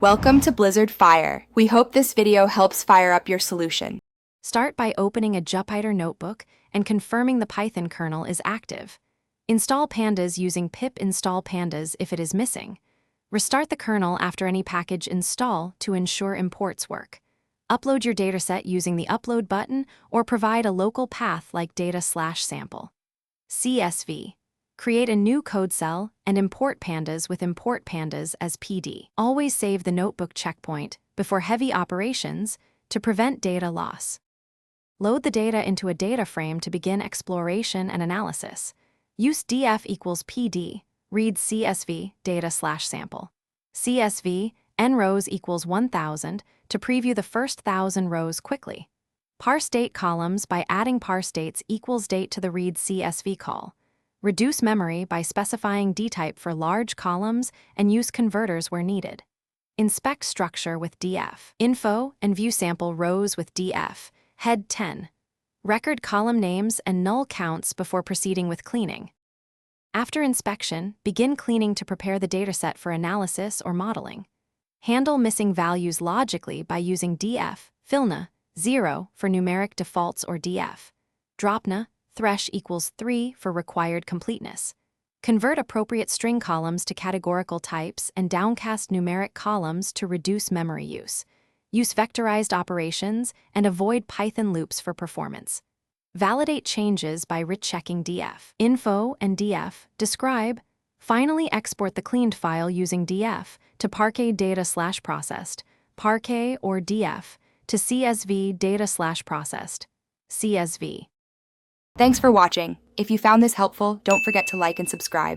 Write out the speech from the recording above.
Welcome to Blizzard Fire. We hope this video helps fire up your solution. Start by opening a Jupyter Notebook and confirming the Python kernel is active. Install pandas using pip install pandas if it is missing. Restart the kernel after any package install to ensure imports work. Upload your dataset using the Upload button or provide a local path like data/sample. CSV. Create a new code cell and import pandas with import pandas as PD. Always save the notebook checkpoint before heavy operations to prevent data loss. Load the data into a data frame to begin exploration and analysis. Use df equals PD, read CSV data/sample. CSV n rows equals 1000 to preview the first 1000 rows quickly. Parse date columns by adding parse dates equals date to the read CSV call. Reduce memory by specifying dtype for large columns and use converters where needed. Inspect structure with df. Info and view sample rows with df. Head 10. Record column names and null counts before proceeding with cleaning. After inspection, begin cleaning to prepare the dataset for analysis or modeling. Handle missing values logically by using df, filna, 0 for numeric defaults or df. Dropna, thresh equals 3 for required completeness. Convert appropriate string columns to categorical types and downcast numeric columns to reduce memory use. Use vectorized operations and avoid Python loops for performance. Validate changes by rechecking df. Info and df, describe. Finally export the cleaned file using df to Parquet data/processed, Parquet or df to CSV data/processed, CSV. Thanks for watching. If you found this helpful, don't forget to like and subscribe.